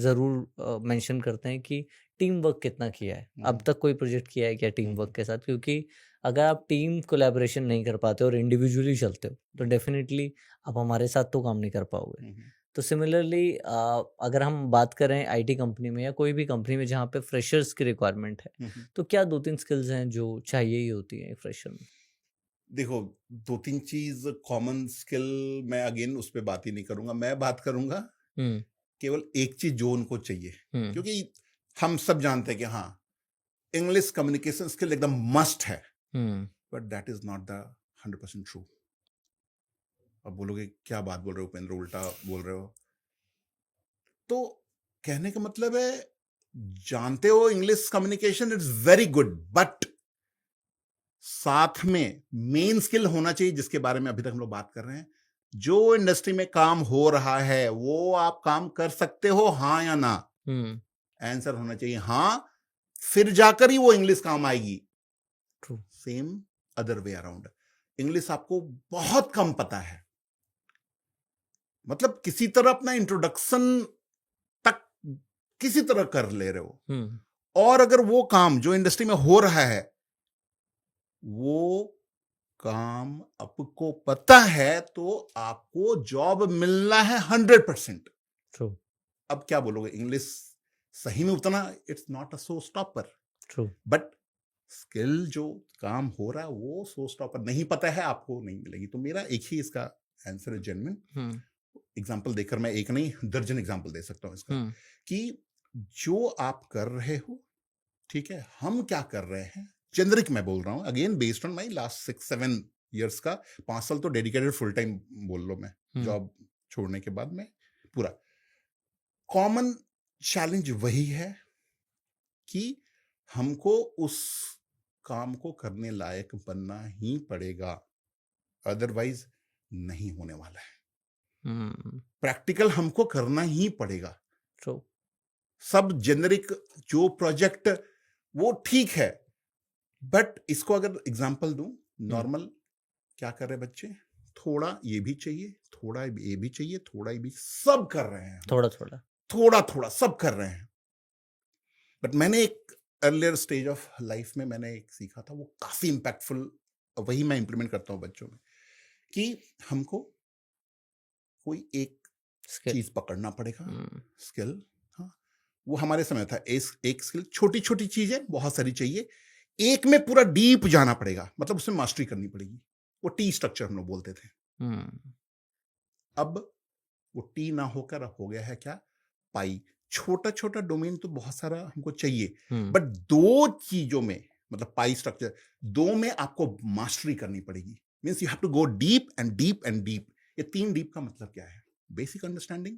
ज़रूर मेंशन करते हैं कि टीम वर्क कितना किया है। अब तक कोई प्रोजेक्ट किया है क्या टीम वर्क के साथ? क्योंकि अगर आप टीम कोलैबोरेशन नहीं कर पाते और इंडिविजुअली चलते हो तो डेफिनेटली आप हमारे साथ तो काम नहीं कर पाओगे। तो सिमिलरली अगर हम बात करें आईटी कंपनी में या कोई भी कंपनी में जहाँ पे फ्रेशर्स की रिक्वायरमेंट है, तो क्या 2-3 स्किल्स हैं जो चाहिए ही होती हैं एक फ्रेशर में? देखो, 2-3 चीज कॉमन स्किल, मैं अगेन उस पर बात ही नहीं करूंगा। मैं बात करूंगा केवल एक चीज जो उनको चाहिए, क्योंकि हम सब जानते हैं कि हाँ, इंग्लिश कम्युनिकेशन स्किल एकदम मस्ट है, but that is not the 100% true. अब बोलोगे क्या बात बोल रहे हो उपेंद्र, उल्टा बोल रहे हो। तो कहने का मतलब है, जानते हो English communication is very good, but साथ में मेन स्किल होना चाहिए जिसके बारे में अभी तक हम लोग बात कर रहे हैं। जो इंडस्ट्री में काम हो रहा है वो आप काम कर सकते हो, हाँ या ना? आंसर होना चाहिए हाँ, फिर जाकर ही वो इंग्लिश काम आएगी। Same other way around, English आपको बहुत कम पता है, मतलब किसी तरह अपना इंट्रोडक्शन तक किसी तरह कर ले रहे हो, और अगर वो काम जो इंडस्ट्री में हो रहा है वो काम आपको पता है तो आपको जॉब मिलना है 100%। ट्रू। अब क्या बोलोगे, इंग्लिश सही में उतना it's not a show stopper. True. But skill जो काम हो रहा है वो शो स्टॉपर नहीं पता है, आपको नहीं मिलेगी। तो मेरा एक ही इसका आंसर है जेन्युइन। एग्जाम्पल देकर मैं एक नहीं दर्जन एग्जाम्पल दे सकता हूं इसका, कि जो आप कर रहे हो, ठीक है, हम क्या कर रहे हैं, जेनरिक मैं बोल रहा हूं, again based on my last 6-7 years का, 5 साल तो डेडिकेटेड फुल टाइम बोल लो, मैं जॉब छोड़ने के बाद में पूरा। कॉमन चैलेंज वही है कि हमको उस काम को करने लायक बनना ही पड़ेगा, अदरवाइज नहीं होने वाला है। प्रैक्टिकल हमको करना ही पड़ेगा। सब जेनरिक जो प्रोजेक्ट वो ठीक है, बट इसको अगर एग्जांपल दूं, नॉर्मल क्या कर रहे बच्चे, थोड़ा ये भी चाहिए, थोड़ा ये भी चाहिए, थोड़ा ये भी, सब कर रहे हैं, थोड़ा थोड़ा थोड़ा थोड़ा सब कर रहे हैं। बट मैंने एक अर्लियर स्टेज ऑफ लाइफ में मैंने एक सीखा था, वो काफी इंपैक्टफुल, वही मैं इंप्लीमेंट करता हूं बच्चों में, कि हमको कोई एक चीज पकड़ना पड़ेगा, स्किल। हाँ, वो हमारे समय था, एक स्किल, छोटी छोटी चीजें बहुत सारी चाहिए, एक में पूरा डीप जाना पड़ेगा, मतलब उसमें मास्टरी करनी पड़ेगी। वो टी स्ट्रक्चर हम लोग बोलते थे। अब वो टी ना होकर हो गया है क्या, पाई। छोटा छोटा डोमेन तो बहुत सारा हमको चाहिए, बट दो चीजों में, मतलब पाई स्ट्रक्चर, दो में आपको मास्टरी करनी पड़ेगी। Means you have to go deep and deep and deep. ये 3 डीप का मतलब क्या है, बेसिक अंडरस्टैंडिंग,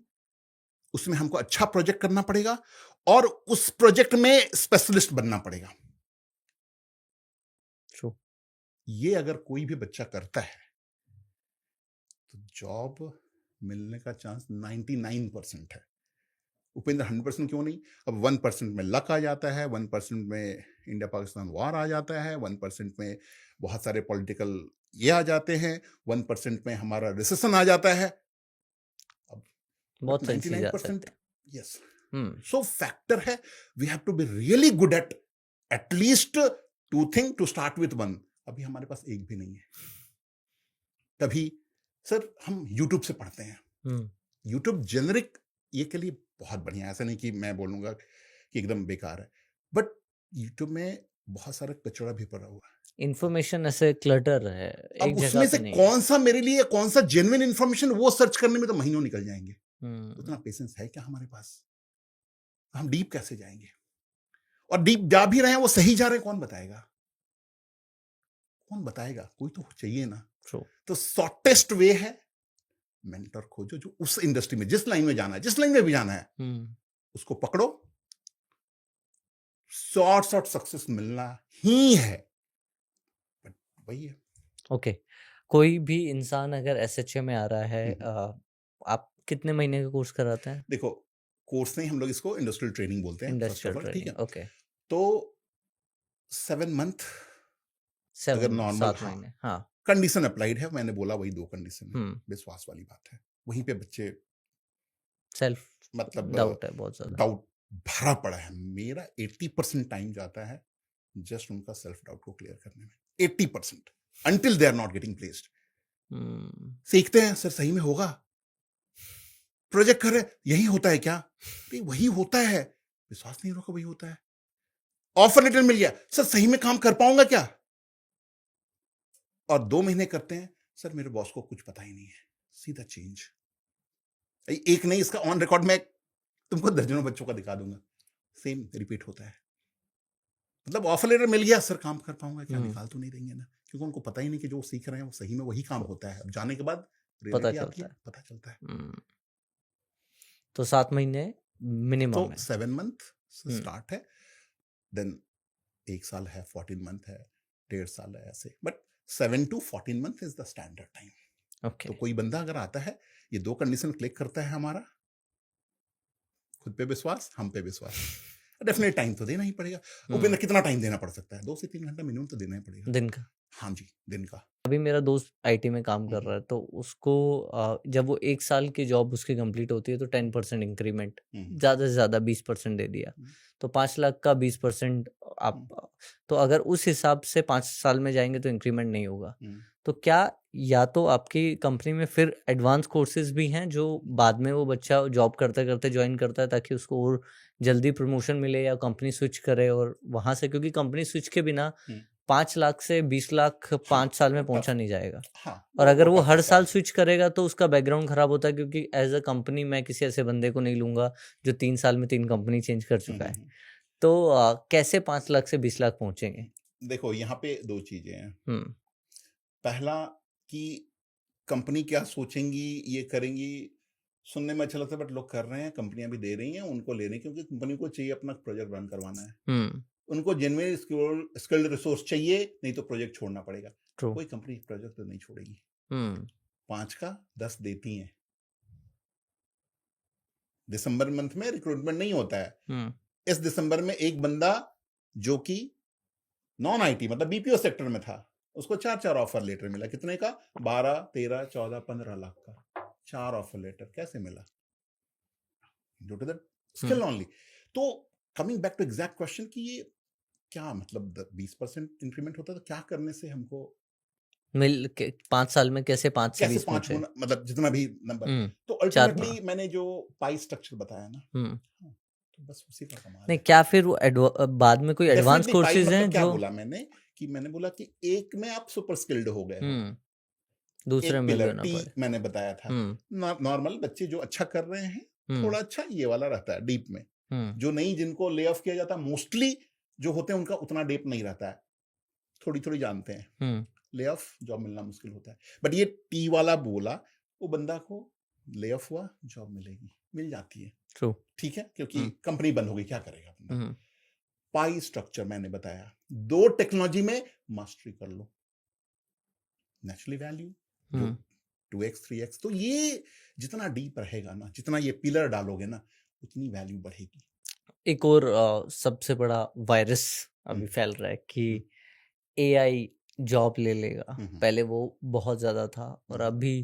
उसमें हमको अच्छा प्रोजेक्ट करना पड़ेगा, और उस प्रोजेक्ट में स्पेशलिस्ट बनना पड़ेगा। ये अगर कोई भी बच्चा करता है तो जॉब मिलने का चांस 99% है। उपेंद्र 100% क्यों नहीं? अब 1% में लक आ जाता है, 1% में इंडिया पाकिस्तान वॉर आ जाता है, 1% में बहुत सारे पॉलिटिकल ये आ जाते हैं, 1% में हमारा रिसेशन आ जाता है। अब बहुत सारी चीजें आ सकती हैं। यस, सो फैक्टर है, we have to be really good at least 2 thing to start with 1। अभी हमारे पास एक भी नहीं है। तभी सर हम यूट्यूब से पढ़ते हैं। यूट्यूब जेनरिक ये के लिए बहुत बढ़िया है, ऐसा नहीं कि मैं बोलूंगा कि एकदम बेकार है, बट यूट्यूब में बहुत सारा कचरा भी पड़ा हुआ है, इन्फॉर्मेशन ऐसे क्लटर है, अब उसमें से कौन सा मेरे लिए, कौन सा जेन्युइन इन्फॉर्मेशन, वो सर्च करने में तो महीनों निकल जाएंगे। उतना पेशेंस है क्या हमारे पास? हम डीप कैसे जाएंगे? और डीप जा भी रहे हैं, वो सही जा रहे हैं, कौन बताएगा? कौन बताएगा? कोई तो चाहिए ना। तो शॉर्टेस्ट वे है, मेंटर खोजो जो उस इंडस्ट्री में, जिस लाइन में जाना है, जिस लाइन में भी जाना है, उसको पकड़ो, शॉर्ट सक्सेस मिलना ही है, बट वही है। ओके, कोई भी इंसान अगर एसएचए में आ रहा है, आप कितने महीने का कोर्स कराते हैं? देखो, कोर्स नहीं, हम लोग इसको इंडस्ट्रियल ट्रेनिंग बोलते हैं फर्स्ट इंडस्ट्रियल ऑफ ऑल, ठीक है। Training, okay. तो 7 मंथ अगर 7 मंथ, नॉर्मल, 7 हाँ, महीने, हाँ। कंडीशन अप्लाइड है, मैंने बोला वही 2 कंडीशन है, हम्म। विश्वास वाली बात है, वहीं पे बच्चे सेल्फ मतलब डाउट है बहुत ज्यादा। डाउट भरा पड़ा है। मेरा 80% टाइम जाता है जस्ट उनका सेल्फ डाउट को क्लियर करने में, 80%, until they are not getting placed. सीखते हैं सर सही में होगा, प्रोजेक्ट कर रहे यही होता है क्या, नहीं वही होता है, विश्वास नहीं होगा वही होता है। ऑफर लेटर मिल गया, सर सही में काम कर पाऊंगा क्या, और 2 महीने करते हैं, सर मेरे बॉस को कुछ पता ही नहीं है, सीधा चेंज। एक नहीं, इसका ऑन रिकॉर्ड में तुमको दर्जनों बच्चों का दिखा दूंगा, सेम रिपीट होता है। मतलब ऑफर लेटर मिल गया, सर काम कर पाऊंगा क्या, निकाल तो नहीं देंगे ना, क्योंकि उनको पता ही नहीं कि जो सीख रहे हैं वो सही में वही काम होता है। अब जाने के बाद पता रियलिटी आती चलता है, है। पता चलता है। तो 7 महीने मिनिमम तो है। 7 मंथ से स्टार्ट है, देन 1 साल है, 14 मंथ है, 1.5 साल है, ऐसे, but 7 to 14 month is the standard time. Okay. तो कोई बंदा अगर आता है, ये 2 कंडीशन क्लिक करता है, हमारा खुद पे विश्वास, हम पे विश्वास, डेफिनेट टाइम तो देना ही पड़ेगा। उपेंद्र, कितना टाइम देना पड़ सकता है? 2 से 3 घंटा मिनिमम तो देना ही पड़ेगा दिन का। हाँ जी, दिन का। अभी मेरा दोस्त आईटी में काम कर रहा है, तो उसको जब वो 1 साल की जॉब उसकी कंप्लीट होती है तो 10% इंक्रीमेंट, ज़्यादा से ज़्यादा 20% दे दिया, तो 5 लाख का 20% आप, तो अगर उस हिसाब से 5 साल में जाएंगे तो इंक्रीमेंट नहीं होगा। तो क्या या तो आपकी कंपनी में फिर एडवांस कोर्सेज भी हैं जो बाद में वो बच्चा जॉब करते करते ज्वाइन करता है, ताकि उसको और जल्दी प्रमोशन मिले, या कंपनी स्विच करे और वहाँ से, क्योंकि कंपनी स्विच के बिना 5 लाख से 20 लाख 5 साल में पहुंचा नहीं जाएगा। और अगर वो हर साल स्विच करेगा तो उसका बैकग्राउंड खराब होता है, क्योंकि एज अ कंपनी मैं किसी ऐसे बंदे को नहीं लूंगा जो 3 साल में 3 कंपनी चेंज कर चुका है। तो कैसे 5 लाख से 20 लाख पहुंचेंगे? देखो, यहाँ पे 2 चीजें हैं। पहला कि कंपनी क्या सोचेंगी, ये करेंगी, सुनने में अच्छा लगता है, बट लोग कर रहे हैं, कंपनियां भी दे रही हैं, उनको ले रही हैं, क्योंकि कंपनी को चाहिए अपना प्रोजेक्ट रन करवाना है। उनको जेन्युइन स्किल्ड रिसोर्स चाहिए, नहीं तो प्रोजेक्ट छोड़ना पड़ेगा। कोई कंपनी प्रोजेक्ट तो नहीं छोड़ेगी। 5 का 10 देती हैं। दिसंबर मंथ में रिक्रूटमेंट नहीं होता है। इस दिसंबर में एक बंदा जो कि नॉन आईटी मतलब बीपीओ सेक्टर में था, उसको 4 ऑफर लेटर मिला। कितने का? 12, 13, 14, 15 लाख का 4 ऑफर लेटर। कैसे मिला? Due to that skill only. तो coming back to exact question कि ये क्या मतलब 20% इंक्रीमेंट होता है, तो क्या करने से हमको मिल के 5 साल में कैसे 5 से 20 5 पहुंचे? मतलब जितना भी नंबर। तो अल्टीमेटली मैंने जो पाई स्ट्रक्चर बताया ना, तो बस उसी का कमाल नहीं, है। क्या फिर वो बाद में कोई एडवांस कोर्सेज हैं क्या जो बोला मैंने बोला कि एक में आप सुपर स्किल्ड हो गए हो, दूसरे में पिलर लेना टी पड़े। मैंने बताया था। नॉर्मल बच्चे जो अच्छा कर रहे हैं, थोड़ा अच्छा ये वाला रहता है डीप में। जो नहीं, जिनको ले ऑफ किया जाता, मोस्टली जो होते हैं उनका उतना डीप नहीं रहता है, थोड़ी थोड़ी जानते हैं। ले ऑफ जॉब मिलना मुश्किल होता है, बट ये टी वाला बोला, वो बंदा को ले ऑफ हुआ, जॉब मिलेगी, मिल जाती है। ट्रू, ठीक है, क्योंकि कंपनी बंद हो गई, क्या करेगा बंदा। पाई स्ट्रक्चर मैंने बताया, 2 टेक्नोलॉजी में मास्टरी कर लो, नेचुरल वैल्यू 2x 3x। तो ये जितना डीप रहेगा ना, जितना ये पिलर डालोगे ना, उतनी वैल्यू बढ़ेगी। एक और सबसे बड़ा वायरस अभी फैल रहा है कि एआई जॉब ले लेगा। पहले वो बहुत ज़्यादा था, और अभी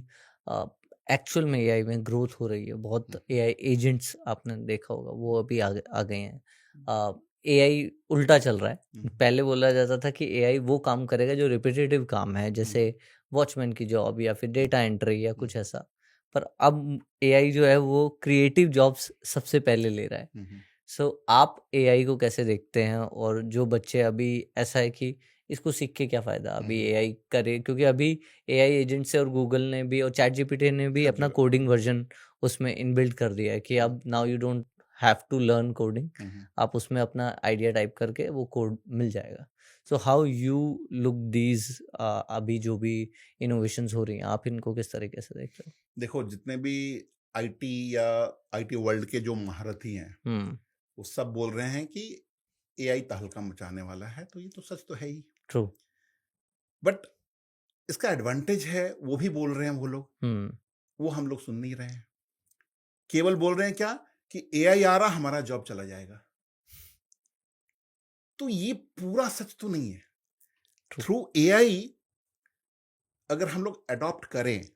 एक्चुअल में एआई में ग्रोथ हो रही है। बहुत एआई एजेंट्स आपने देखा होगा, वो अभी आ गए हैं। एआई उल्टा चल रहा है। पहले बोला जाता था कि एआई वो काम करेगा जो रिपीटेटिव काम है, जैसे वॉचमैन की जॉब या फिर डेटा एंट्री या कुछ ऐसा। पर अब एआई जो है वो क्रिएटिव जॉब्स सबसे पहले ले रहा है। सो आप एआई को कैसे देखते हैं? और जो बच्चे अभी, ऐसा है कि इसको सीख के क्या फ़ायदा अभी एआई करे, क्योंकि अभी एआई एजेंट से और गूगल ने भी और चैट जीपीटी ने भी अपना कोडिंग वर्जन उसमें इनबिल्ट कर दिया है कि अब now you don't have to learn coding, आप उसमें अपना आइडिया टाइप करके वो कोड मिल जाएगा। So how you look these, अभी जो भी इनोवेशंस हो रही हैं, आप इनको किस तरीके से देखते हो? देखो, जितने भी आईटी या आईटी वर्ल्ड के जो महारथी हैं वो सब बोल रहे हैं कि एआई तहलका मचाने वाला है, तो ये तो सच तो है ही। ट्रू। बट इसका एडवांटेज है वो भी बोल रहे हैं वो लोग, वो हम लोग सुन नहीं रहे हैं। केवल बोल रहे हैं क्या कि एआई आ रहा, हमारा जॉब चला जाएगा। तो ये पूरा सच तो नहीं है। थ्रू एआई अगर हम लोग अडॉप्ट करें,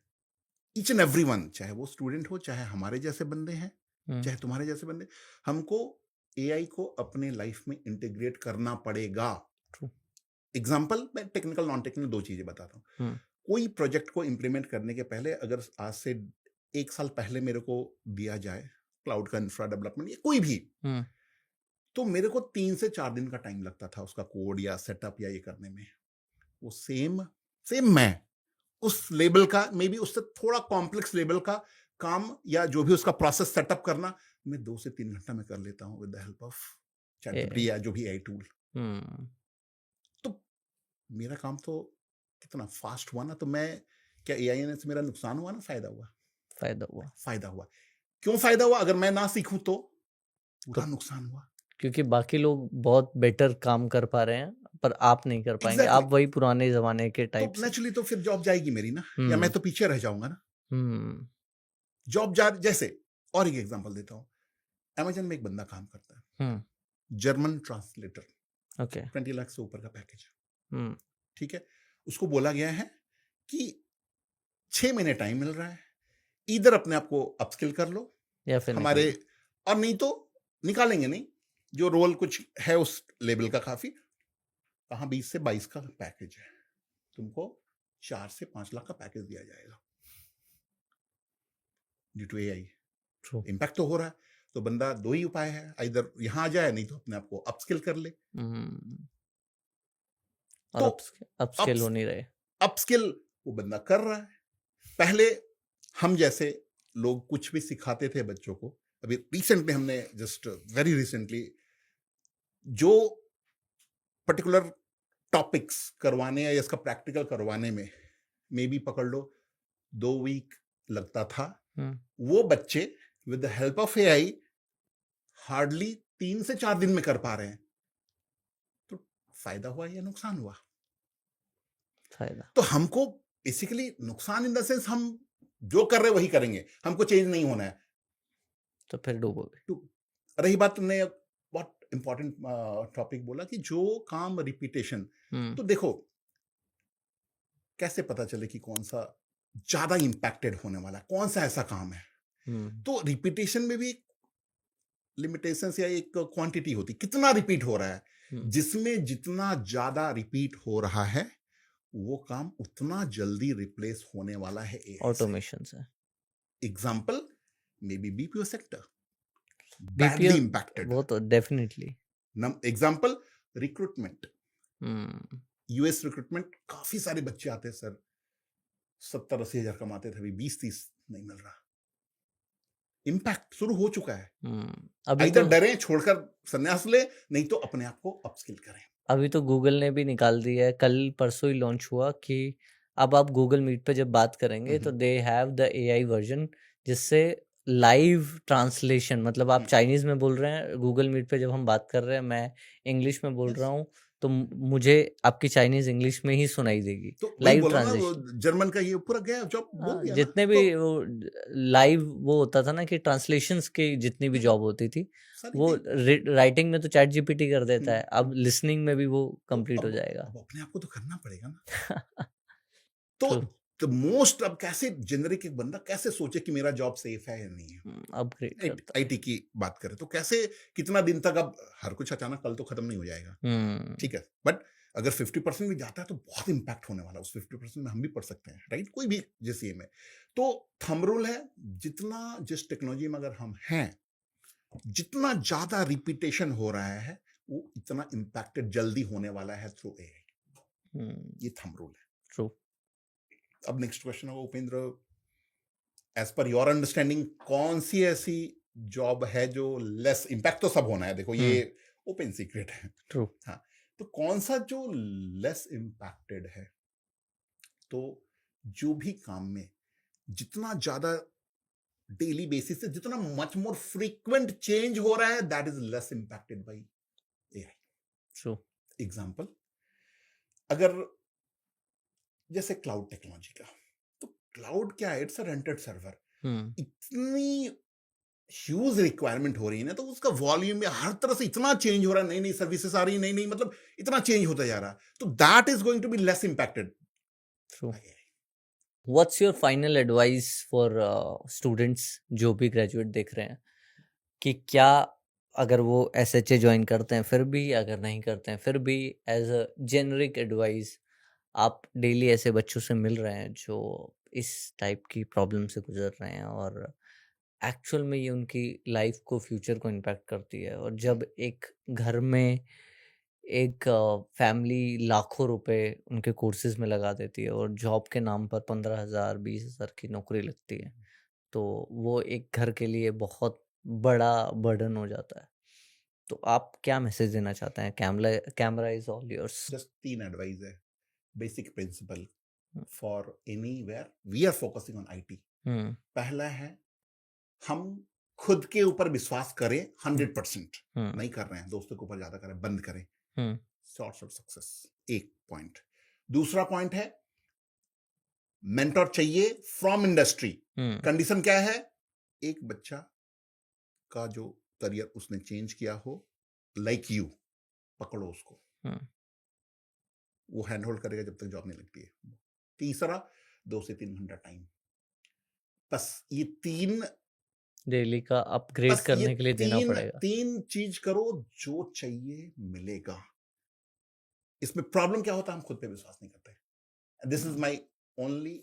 ईच एंड एवरीवन, चाहे वो स्टूडेंट हो, चाहे हमारे जैसे बंदे हैं, चाहे तुम्हारे जैसे बंदे, हमको एआई को अपने लाइफ में इंटीग्रेट करना पड़ेगा। एग्जाम्पल, मैं टेक्निकल नॉन टेक्निकल दो चीजें बताता हूँ। कोई प्रोजेक्ट को इंप्लीमेंट करने के पहले, अगर आज से 1 साल पहले मेरे को दिया जाए क्लाउड का इंफ्रा डेवलपमेंट या कोई भी, तो मेरे को 3 से 4 दिन का टाइम लगता था उसका कोड या सेटअप या ये करने में। वो सेम मैं उस लेवल का, मे बी उससे थोड़ा कॉम्प्लेक्स लेवल का काम या जो भी उसका प्रोसेस सेटअप करना, मैं 2 से 3 घंटा में कर लेता हूँ with the help of ChatGPT या जो भी एआई टूल। तो मेरा काम तो कितना फास्ट हुआ ना। तो मैं क्या एआई ने से मेरा नुकसान हुआ ना फायदा हुआ? फायदा हुआ। क्यों फायदा हुआ? अगर मैं ना सीखूं तो पूरा नुकसान हुआ। क्योंकि बाकी लोग बहुत बेटर काम कर पा रहे हैं पर आप नहीं कर पाएंगे। Exactly. आप वही पुराने जमाने के टाइप तो नेचुरली तो फिर जॉब जाएगी मेरी ना, या मैं तो पीछे रह जाऊंगा ना। जॉब जा, जैसे और एक एग्जांपल देता हूँ। अमेज़न में एक बंदा काम करता है, जर्मन ट्रांसलेटर, 20 लाख से ऊपर का पैकेज है, ठीक है। उसको बोला गया है कि 6 महीने टाइम मिल रहा है, इधर अपने आप को अपस्किल कर लो या फिर हमारे, और नहीं तो निकालेंगे नहीं। जो रोल कुछ है उस लेवल का काफी, कहाँ 20 से 22 का पैकेज है, तुमको 4 से 5 लाख का पैकेज दिया जाएगा ड्यू टू एआई। इम्पैक्ट तो हो रहा है। तो बंदा दो ही उपाय है, इधर यहां आ जाए, नहीं तो अपने आप को अपस्किल कर ले। तो अपस्किल हो नहीं रहे। अपस्किल वो बंदा कर रहा है। पहले हम जैसे लोग कुछ भी सिखाते थे बच्चों को, अभी रिसेंटली हमने जस्ट वेरी रिसेंटली जो पर्टिकुलर टॉपिक्स करवाने या इसका प्रैक्टिकल करवाने में मे बी पकड़ लो 2 वीक लगता था, वो बच्चे with the help of AI hardly 3 से 4 दिन में कर पा रहे हैं। तो फायदा हुआ या नुकसान हुआ? फायदा। तो हमको बेसिकली नुकसान इन द सेंस, हम जो कर रहे वही करेंगे, हमको चेंज नहीं होना है, तो फिर डूबोगे। रही बात, तुमने बहुत इंपॉर्टेंट टॉपिक बोला कि जो काम रिपीटेशन, तो देखो कैसे पता चले कि कौन सा ज्यादा इंपैक्टेड होने वाला है, कौन सा ऐसा काम है। तो रिपीटेशन में भी लिमिटेशंस या एक क्वांटिटी होती, कितना रिपीट हो रहा है, जिसमें जितना ज्यादा रिपीट हो रहा है वो काम उतना जल्दी रिप्लेस होने वाला है ऑटोमेशन से। Example may be BPO sector badly impacted, वो तो definitely. Example recruitment, US recruitment, काफी सारे बच्चे आते हैं सर, 70-80 हजार कमाते थे, अभी 20-30 नहीं मिल रहा। इम्पैक्ट शुरू हो चुका है। अभी तो डरे, छोड़कर संन्यास ले, नहीं तो अपने आप को अपस्किल करें। अभी तो गूगल ने भी निकाल दिया है, कल परसों ही लॉन्च हुआ कि अब आप गूगल मीट पे जब बात करेंगे तो they have the AI version, जिससे लाइव ट्रांसलेशन, मतलब आप चाइनीज में बोल रहे हैं, गूगल मीट पे जब हम बात कर रहे हैं, मैं इंग्लिश में बोल रहा हूँ, तो मुझे आपकी चाइनीज इंग्लिश में ही सुनाई देगी। तो लाइव ट्रांसलेशन जर्मन का ये पूरा गया जॉब बोल दिया। जितने भी वो लाइव वो होता था ना कि ट्रांसलेशंस की जितनी भी जॉब होती थी, वो राइटिंग में तो चैट जीपीटी कर देता है, अब लिसनिंग में भी वो कंप्लीट हो जाएगा। अब अपने आप को तो करना पड़ेगा ना। तो मोस्ट, अब कैसे जेनरिक एक बंदा कैसे सोचे कि मेरा जॉब सेफ है या नहीं है? अपग्रेड आईटी की बात करें तो कैसे, कितना दिन तक, अब हर कुछ अचानक कल तो खत्म नहीं हो जाएगा, ठीक है, बट अगर 50% भी जाता है तो बहुत इंपैक्ट होने वाला, उस 50% में हम भी पढ़ सकते हैं, राइट, कोई भी जैसे में। तो थंब रूल है, जितना जिस टेक्नोलॉजी में अगर हम हैं, जितना ज्यादा रिपीटेशन हो रहा है वो इतना इंपैक्टेड जल्दी होने वाला है थ्रू एआई। ये थंब रूल है। ट्रू। अब नेक्स्ट क्वेश्चन होगा Upendra, as per your understanding कौन सी ऐसी जॉब है जो लेस इम्पैक्ट, तो सब होना है, देखो ये ओपन सीक्रेट है। ट्रू। हाँ, तो कौन सा जो लेस इम्पैक्टेड है? तो जो भी काम में जितना ज्यादा डेली बेसिस से जितना मच मोर फ्रीक्वेंट चेंज हो रहा है, that is less impacted by AI. True. Example, अगर जैसे क्लाउड टेक्नोलॉजी का, तो क्लाउड क्या है, इट्स अ रेंटेड सर्वर. इतनी ह्यूज रिक्वायरमेंट हो रही है ना, तो उसका वॉल्यूम में हर तरह से इतना चेंज हो रहा है, नई नई सर्विसेज आ रही, नई नई, मतलब इतना चेंज होता जा रहा है, तो that is going to be less impacted. True. What's your final advice for students जो भी ग्रेजुएट देख रहे हैं, कि क्या अगर वो SHA ज्वाइन करते हैं फिर भी, अगर नहीं करते हैं फिर भी, एज अ जेनरिक एडवाइस, आप डेली ऐसे बच्चों से मिल रहे हैं जो इस टाइप की प्रॉब्लम से गुजर रहे हैं और एक्चुअल में ये उनकी लाइफ को, फ्यूचर को इम्पैक्ट करती है, और जब एक घर में एक फैमिली लाखों रुपए उनके कोर्सेज में लगा देती है और जॉब के नाम पर 15,000 20,000 की नौकरी लगती है, तो वो एक घर के लिए बहुत बड़ा बर्डन हो जाता है. तो आप क्या मैसेज देना चाहते हैं? Camera is all yours. Just 3 advice है, basic principle for anywhere we are focusing on IT. पहला है, हम खुद के ऊपर विश्वास करें 100%. नहीं कर रहे हैं, दोस्तों के ऊपर ज्यादा करें, बंद करें. सोर्स ऑफ सक्सेस, एक पॉइंट. दूसरा पॉइंट है, मेंटोर चाहिए फ्रॉम इंडस्ट्री. कंडीशन क्या है, एक बच्चा का जो करियर उसने चेंज किया हो, लाइक यू, पकड़ो उसको, वो हैंड होल्ड करेगा जब तक जॉब नहीं लगती है. तीसरा, 2 से 3 घंटा टाइम, बस ये 3 डेली का अपग्रेड करने के लिए देना पड़ेगा. 3 चीज करो, जो चाहिए मिलेगा. इसमें प्रॉब्लम क्या होता है, हम खुद पे विश्वास नहीं करते. This is my only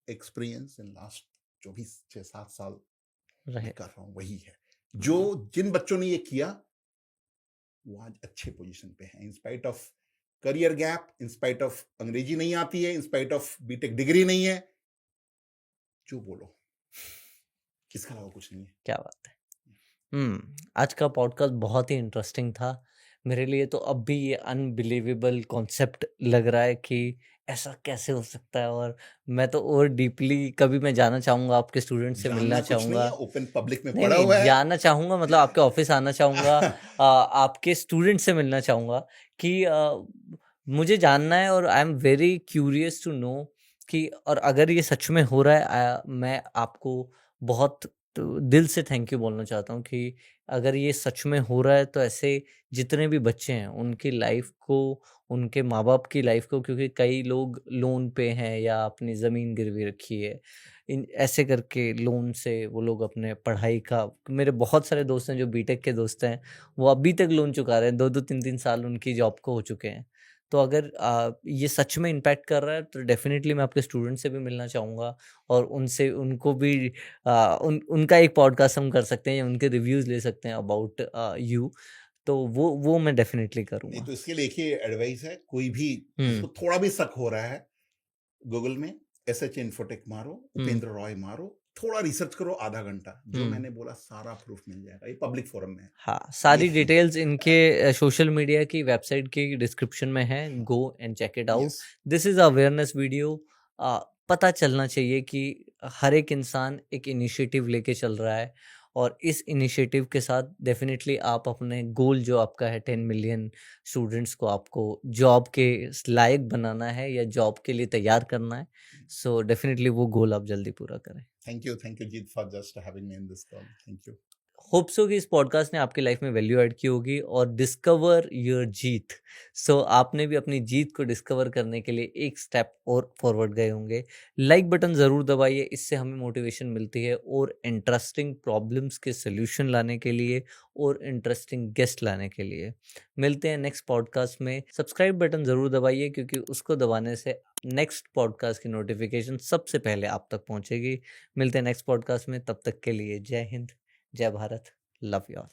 experience in last जो भी 6-7 साल मैं कर रहा हूं, वही है. जो जिन बच्चों ने ये किया वो आज अच्छे पोजीशन पे हैं, in spite of career gap, in spite of Angrezi नहीं आती है, in spite of BTech degree नहीं है, जो बोलो, इसके अलावा कुछ नहीं है. क्या बात है. आज का पॉडकास्ट बहुत ही इंटरेस्टिंग था मेरे लिए. तो अब भी ये अनबिलीवेबल कॉन्सेप्ट लग रहा है कि ऐसा कैसे हो सकता है, और मैं तो और डीपली कभी मैं जाना चाहूंगा, आपके स्टूडेंट से मिलना चाहूंगा, ओपन पब्लिक में नहीं, पड़ा हुआ है, जानना चाहूंगा, मतलब आपके ऑफिस आना चाहूंगा, आपके स्टूडेंट से मिलना चाहूंगा, कि मुझे जानना है, और I am very curious to know कि, और अगर ये सच में हो रहा है, मैं आपको बहुत दिल से थैंक यू बोलना चाहता हूँ कि अगर ये सच में हो रहा है, तो ऐसे जितने भी बच्चे हैं उनकी लाइफ को, उनके माँ बाप की लाइफ को, क्योंकि कई लोग लोन पे हैं या अपनी ज़मीन गिरवी रखी है, इन ऐसे करके लोन से वो लोग अपने पढ़ाई का, मेरे बहुत सारे दोस्त हैं जो बीटेक के दोस्त हैं, वो अभी तक लोन चुका रहे हैं, 2-2 3-3 साल उनकी जॉब को हो चुके हैं. तो अगर ये सच में इम्पैक्ट कर रहा है, तो डेफिनेटली मैं आपके स्टूडेंट से भी मिलना चाहूँगा, और उनसे, उनको भी उनका एक पॉडकास्ट हम कर सकते हैं, उनके रिव्यूज़ ले सकते हैं अबाउट यू. तो वो मैं डेफिनेटली करूँगा. नहीं, तो इसके लिए एक ही एडवाइस है, कोई भी जिसको थोड़ा भी शक हो रहा है, गूगल में SHA इन्फोटेक मारो, उपेंद्र रॉय मारो, थोड़ा रिसर्च करो, आधा घंटा, जो मैंने बोला सारा प्रूफ मिल जाएगा. ये पब्लिक फोरम में है. हाँ, सारी डिटेल्स इनके सोशल मीडिया की वेबसाइट की डिस्क्रिप्शन में है. Go and check it out. This is awareness video. पता चलना चाहिए कि हर एक इंसान एक इनिशिएटिव लेके चल रहा है, और इस इनिशिएटिव के साथ डेफिनेटली आप अपने गोल जो आपका है 10 मिलियन स्टूडेंट्स को आपको जॉब के लायक बनाना है या जॉब के लिए तैयार करना है. सो डेफिनेटली वो गोल आप जल्दी पूरा करें. Thank you Jeet for just having me in this call. Thank you. Hope so कि इस पॉडकास्ट ने आपकी लाइफ में वैल्यू ऐड की होगी, और डिस्कवर योर जीत. सो आपने भी अपनी जीत को डिस्कवर करने के लिए एक स्टेप और फॉरवर्ड गए होंगे. लाइक बटन ज़रूर दबाइए, इससे हमें मोटिवेशन मिलती है और इंटरेस्टिंग प्रॉब्लम्स के सोल्यूशन लाने के लिए और इंटरेस्टिंग गेस्ट लाने के लिए. मिलते हैं नेक्स्ट पॉडकास्ट में. सब्सक्राइब बटन ज़रूर दबाइए, क्योंकि उसको दबाने से नेक्स्ट पॉडकास्ट की नोटिफिकेशन सबसे पहले आप तक पहुँचेगी. मिलते हैं नेक्स्ट पॉडकास्ट में, तब तक के लिए जय हिंद, जय भारत, लव यू ऑल.